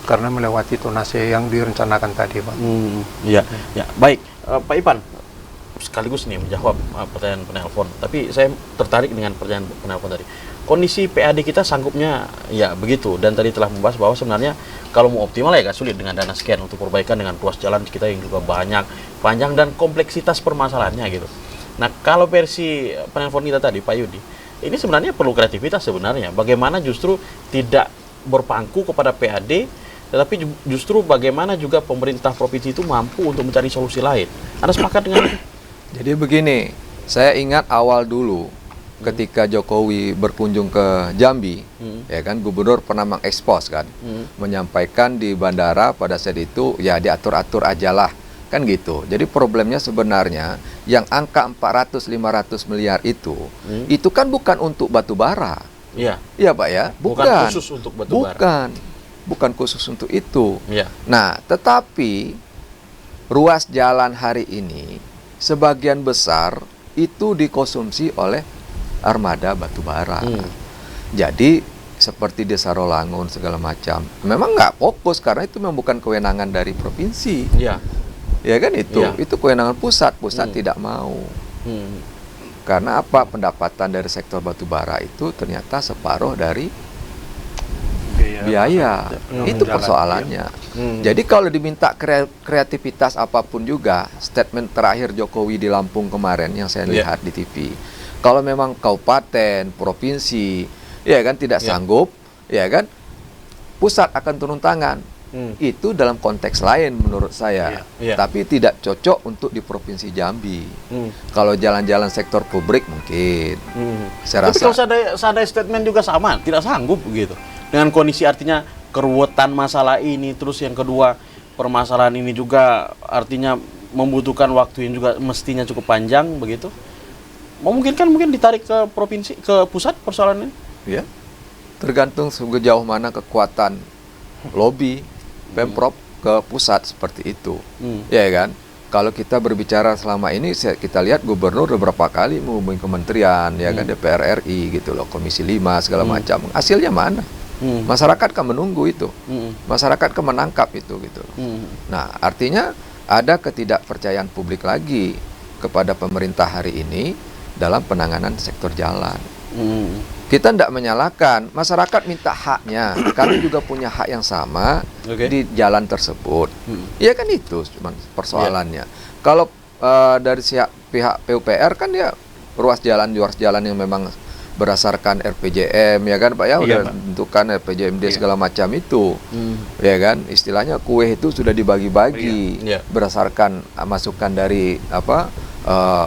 Karena melewati tonase yang direncanakan tadi, Pak. Iya, ya. Baik, Pak Ipan, sekaligus nih menjawab pertanyaan penelpon. Tapi saya tertarik dengan pertanyaan penelpon tadi. Kondisi PAD kita sanggupnya ya begitu, dan tadi telah membahas bahwa sebenarnya kalau mau optimal ya agak sulit dengan dana sekian untuk perbaikan dengan ruas jalan kita yang juga banyak, panjang, dan kompleksitas permasalahannya gitu. Nah, kalau versi penelpon kita tadi, Pak Yudi, ini sebenarnya perlu kreativitas sebenarnya. Bagaimana justru tidak berpangku kepada PAD, tetapi justru bagaimana juga pemerintah provinsi itu mampu untuk mencari solusi lain. Anda sepakat dengan itu? Jadi begini, saya ingat awal dulu ketika Jokowi berkunjung ke Jambi, ya kan, gubernur pernah mengekspos kan, menyampaikan di bandara pada saat itu ya diatur-atur ajalah. Kan gitu. Jadi problemnya sebenarnya yang angka 400-500 miliar itu kan bukan untuk batu bara. Iya. Iya, Pak ya? Bukan khusus untuk batu bara. Bukan khusus untuk itu. Iya. Nah, tetapi ruas jalan hari ini sebagian besar itu dikonsumsi oleh armada batu bara. Jadi seperti Desa Rolangun segala macam, memang nggak fokus karena itu memang bukan kewenangan dari provinsi. Iya. Ya kan itu, Iya. itu kewenangan pusat tidak mau. Karena apa? Pendapatan dari sektor batubara itu ternyata separuh dari biaya. Itu persoalannya. Jadi kalau diminta kreativitas apapun juga, statement terakhir Jokowi di Lampung kemarin yang saya lihat di TV, kalau memang kabupaten, provinsi, ya kan tidak sanggup, ya kan, pusat akan turun tangan. Itu dalam konteks lain menurut saya, tapi tidak cocok untuk di Provinsi Jambi. Kalau jalan-jalan sektor publik mungkin. Saya Tapi rasa. kalau seandainya statement juga sama, tidak sanggup begitu. Dengan kondisi artinya keruwetan masalah ini, terus yang kedua permasalahan ini juga artinya membutuhkan waktu yang juga mestinya cukup panjang begitu. Memungkinkan mungkin ditarik ke provinsi, ke pusat persoalan ini? Ya, tergantung sejauh mana kekuatan lobby Pemprov ke pusat seperti itu, ya kan? Kalau kita berbicara selama ini, kita lihat gubernur beberapa kali menghubungi kementerian, ya kan, DPR RI gitu loh, Komisi 5 segala macam. Hasilnya mana? Masyarakat kan menunggu itu, masyarakat kan menangkap itu gitu. Nah, artinya ada ketidakpercayaan publik lagi kepada pemerintah hari ini dalam penanganan sektor jalan. Kita tidak menyalahkan, masyarakat minta haknya, kami juga punya hak yang sama di jalan tersebut. Iya kan itu cuma persoalannya. Kalau dari pihak PUPR kan ya ruas jalan yang memang berdasarkan RPJM, ya kan Pak ya, udah tentukan RPJMD segala macam itu, ya kan, istilahnya kue itu sudah dibagi-bagi berdasarkan masukan dari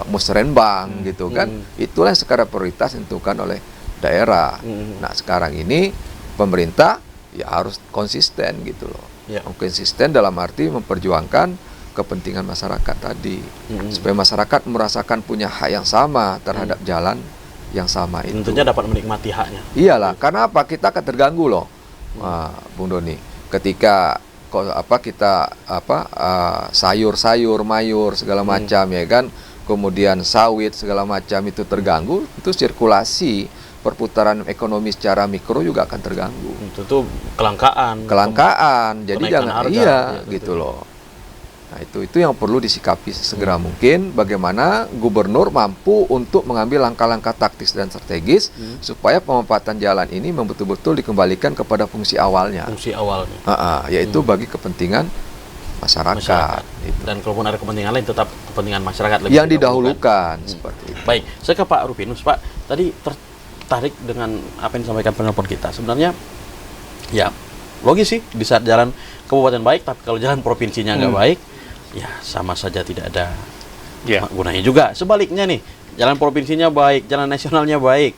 musrenbang gitu kan. Itulah yang sekarang prioritas ditentukan oleh daerah. Nah, sekarang ini pemerintah ya harus konsisten gitu loh. Konsisten dalam arti memperjuangkan kepentingan masyarakat tadi, supaya masyarakat merasakan punya hak yang sama terhadap jalan yang sama itu. Tentunya dapat menikmati haknya. Iyalah, karena apa? Kita akan terganggu loh, Bung Doni. Ketika kita sayur-sayur, mayur segala macam, ya kan, kemudian sawit segala macam itu terganggu, itu sirkulasi perputaran ekonomi secara mikro juga akan terganggu. Itu kelangkaan. Jadi jangan harga, gitu loh. Nah, itu yang perlu disikapi segera mungkin, bagaimana gubernur mampu untuk mengambil langkah-langkah taktis dan strategis supaya pemanfaatan jalan ini betul-betul dikembalikan kepada fungsi awalnya. Yaitu bagi kepentingan masyarakat. Gitu. Dan kalaupun ada kepentingan lain, tetap kepentingan masyarakat lebih yang didahulukan seperti itu. Baik, saya ke Pak Rufinus. Pak, tadi tertarik dengan apa yang disampaikan penelpon kita. Sebenarnya ya logis sih, di saat jalan kabupaten baik, tapi kalau jalan provinsinya nggak baik, ya sama saja tidak ada gunanya juga. Sebaliknya nih, jalan provinsinya baik, jalan nasionalnya baik,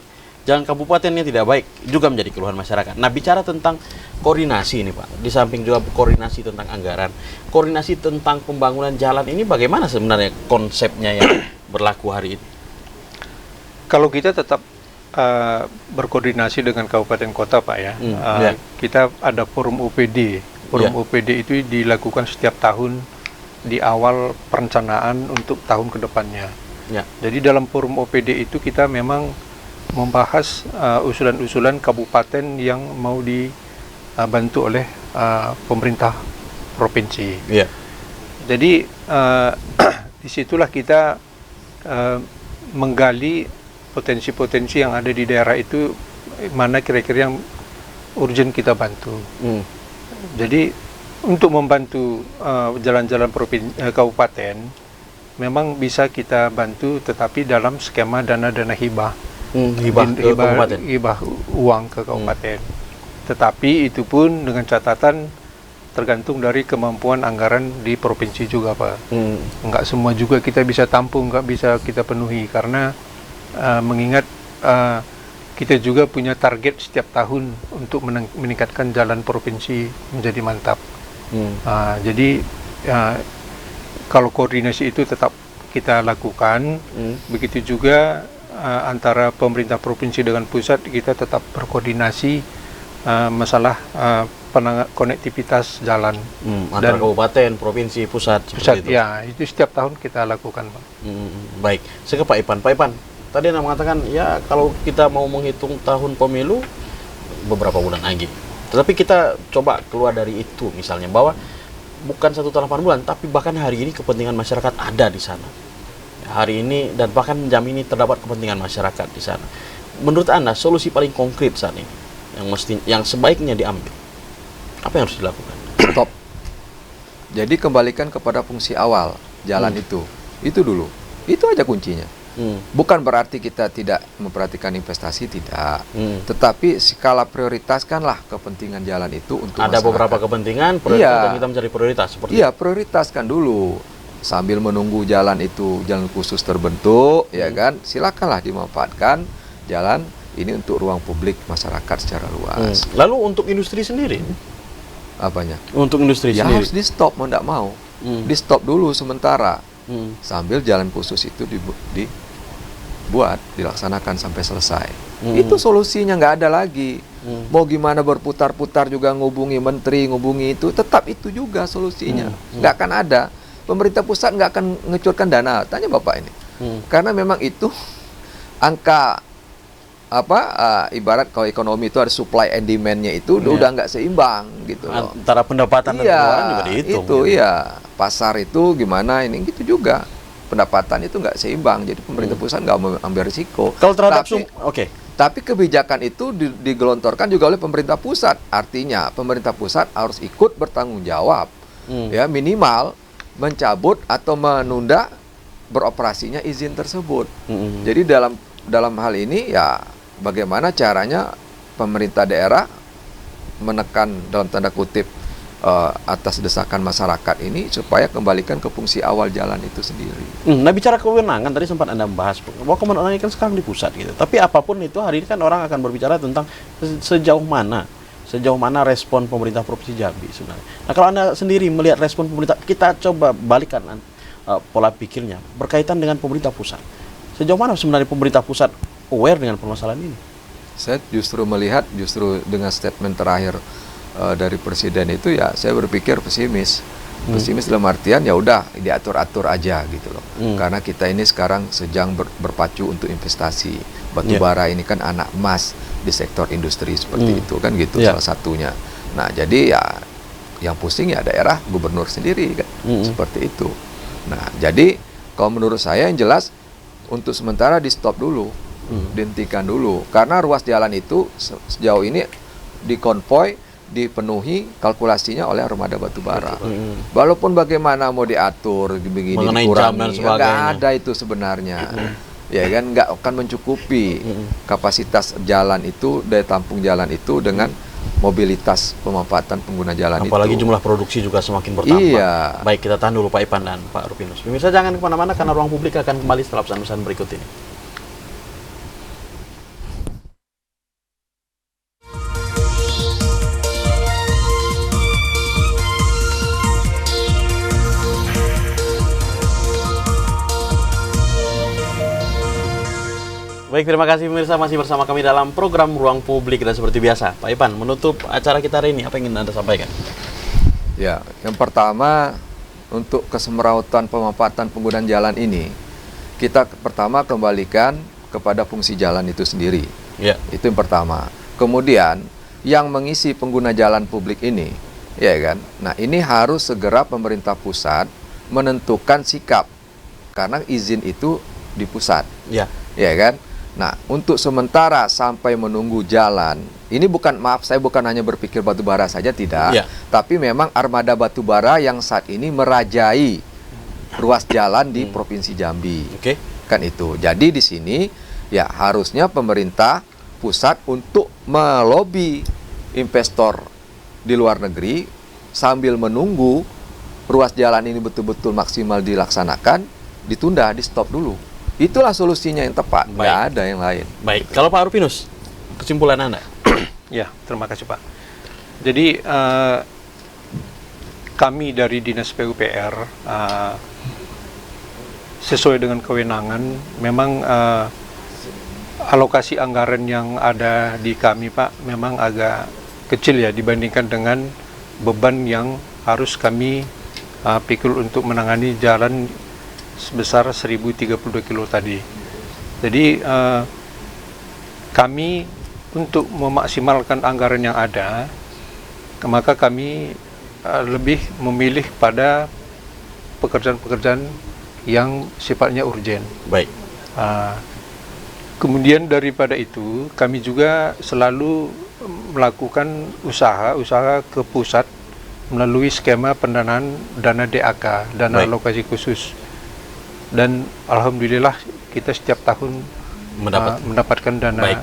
jalan kabupatennya tidak baik, juga menjadi keluhan masyarakat. Nah, bicara tentang koordinasi ini Pak, di samping juga koordinasi tentang anggaran, koordinasi tentang pembangunan jalan ini bagaimana sebenarnya konsepnya yang berlaku hari ini? Kalau kita tetap berkoordinasi dengan kabupaten kota Pak ya, kita ada forum OPD. Forum OPD itu dilakukan setiap tahun di awal perencanaan untuk tahun kedepannya. Ya. Jadi dalam forum OPD itu kita memang membahas usulan-usulan kabupaten yang mau dibantu oleh pemerintah provinsi. Iya. Jadi disitulah kita menggali potensi-potensi yang ada di daerah itu, mana kira-kira yang urgent kita bantu. Jadi untuk membantu jalan-jalan kabupaten memang bisa kita bantu, tetapi dalam skema dana-dana hibah. Hibah uang ke kabupaten. Tetapi itu pun dengan catatan tergantung dari kemampuan anggaran di provinsi juga, Pak. Enggak semua juga kita bisa tampung, enggak bisa kita penuhi, karena mengingat kita juga punya target setiap tahun untuk meningkatkan jalan provinsi menjadi mantap. Jadi kalau koordinasi itu tetap kita lakukan, begitu juga antara pemerintah provinsi dengan pusat, kita tetap berkoordinasi masalah konektivitas jalan antara kabupaten, provinsi, pusat seperti itu. Ya, itu setiap tahun kita lakukan, Pak. Baik, saya ke Pak Ipan. Pak Ipan, tadi Anda mengatakan ya kalau kita mau menghitung tahun pemilu beberapa bulan lagi. Tetapi kita coba keluar dari itu, misalnya bahwa bukan 1 tahun 8 bulan, tapi bahkan hari ini kepentingan masyarakat ada di sana. Hari ini dan bahkan jam ini terdapat kepentingan masyarakat di sana. Menurut Anda solusi paling konkret saat ini yang sebaiknya diambil, apa yang harus dilakukan? Stop. Jadi kembalikan kepada fungsi awal jalan itu dulu. Itu aja kuncinya. Bukan berarti kita tidak memperhatikan investasi, tidak. Tetapi skala prioritaskanlah kepentingan jalan itu untuk ada masyarakat. Beberapa kepentingan prioritas dan kita mencari prioritas seperti itu. Prioritaskan dulu sambil menunggu jalan itu, jalan khusus terbentuk, ya kan? Silakanlah dimanfaatkan jalan ini untuk ruang publik masyarakat secara luas. Lalu untuk industri sendiri? Apanya? Untuk industri sendiri harus di stop, mau tidak mau. Di stop dulu sementara. Sambil jalan khusus itu dilaksanakan sampai selesai. Itu solusinya, nggak ada lagi. Mau gimana berputar-putar juga ngubungi menteri, ngubungi itu, tetap itu juga solusinya. Nggak akan ada. Pemerintah pusat nggak akan ngecurkan dana. Tanya Bapak ini. Karena memang itu angka ibarat kalau ekonomi itu ada supply and demand-nya itu udah nggak seimbang gitu loh. Antara pendapatan dan pengeluaran juga dihitung. Itu pasar itu gimana ini gitu juga. Pendapatan itu nggak seimbang, jadi pemerintah pusat nggak mau ambil risiko. Kalau terhadap tapi kebijakan itu digelontorkan juga oleh pemerintah pusat. Artinya pemerintah pusat harus ikut bertanggung jawab, ya minimal mencabut atau menunda beroperasinya izin tersebut. Jadi dalam hal ini ya bagaimana caranya pemerintah daerah menekan dalam tanda kutip atas desakan masyarakat ini supaya kembalikan ke fungsi awal jalan itu sendiri. Nah, bicara kewenangan tadi sempat Anda membahas bahwa kewenangan ini kan sekarang di pusat gitu. Tapi apapun itu hari ini kan orang akan berbicara tentang sejauh mana respon pemerintah Provinsi Jambi sebenarnya. Nah, kalau Anda sendiri melihat respon pemerintah, kita coba balikan pola pikirnya berkaitan dengan pemerintah pusat. Sejauh mana sebenarnya pemerintah pusat aware dengan permasalahan ini? Saya justru melihat dengan statement terakhir dari presiden itu ya saya berpikir pesimis. Pesimis dalam artian ya udah diatur-atur aja gitu loh. Karena kita ini sekarang sedang berpacu untuk investasi. Batu bara ini kan anak emas di sektor industri seperti itu kan gitu salah satunya. Nah, jadi ya yang pusing ya daerah gubernur sendiri kan. Seperti itu. Nah, jadi kalau menurut saya yang jelas untuk sementara di stop dulu. Dihentikan dulu karena ruas jalan itu sejauh ini dikonvoi dipenuhi kalkulasinya oleh armada batubara. Walaupun bagaimana mau diatur begini dikurangi, nggak ada itu sebenarnya. Ya kan nggak akan mencukupi kapasitas jalan itu, daya tampung jalan itu dengan mobilitas pemanfaatan pengguna jalan. Apalagi jumlah produksi juga semakin bertambah. Baik, kita tahan dulu Pak Ipan dan Pak Rupinus. Pemirsa jangan kemana-mana karena Ruang Publik akan kembali setelah pesan-pesan berikut ini. Baik, terima kasih pemirsa masih bersama kami dalam program Ruang Publik dan seperti biasa, Pak Ipan, menutup acara kita hari ini, apa yang ingin Anda sampaikan? Ya, yang pertama untuk kesemrautan pemanfaatan penggunaan jalan ini, kita pertama kembalikan kepada fungsi jalan itu sendiri. Ya. Itu yang pertama. Kemudian yang mengisi pengguna jalan publik ini, ya kan? Nah, ini harus segera pemerintah pusat menentukan sikap karena izin itu di pusat. Ya. Ya kan? Nah, untuk sementara sampai menunggu jalan, ini bukan, maaf, saya bukan hanya berpikir batubara saja, tidak. Ya. Tapi memang armada batubara yang saat ini merajai ruas jalan di Provinsi Jambi. Oke. Kan itu. Jadi di sini ya harusnya pemerintah pusat untuk melobi investor di luar negeri sambil menunggu ruas jalan ini betul-betul maksimal dilaksanakan, ditunda, di stop dulu. Itulah solusinya yang tepat, nggak Baik. ada yang lain. Baik, kalau Pak Rupinus, kesimpulan Anda? Ya, terima kasih Pak. Jadi kami dari Dinas PUPR sesuai dengan kewenangan, memang alokasi anggaran yang ada di kami Pak memang agak kecil ya dibandingkan dengan beban yang harus kami pikul untuk menangani jalan sebesar 1032 kilo tadi. Jadi kami untuk memaksimalkan anggaran yang ada, maka kami lebih memilih pada pekerjaan-pekerjaan yang sifatnya urgen. Baik. Kemudian daripada itu, kami juga selalu melakukan usaha ke pusat melalui skema pendanaan dana DAK, dana Baik. alokasi khusus. Dan alhamdulillah kita setiap tahun mendapatkan dana Baik.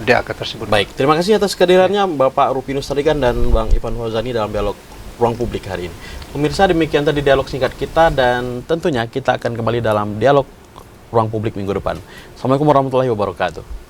DAK tersebut. Baik, terima kasih atas kehadirannya Bapak Rupinus Tarigan dan Bang Ivan Fauzani dalam dialog ruang publik hari ini. Pemirsa, demikian tadi dialog singkat kita dan tentunya kita akan kembali dalam dialog ruang publik minggu depan. Assalamualaikum warahmatullahi wabarakatuh.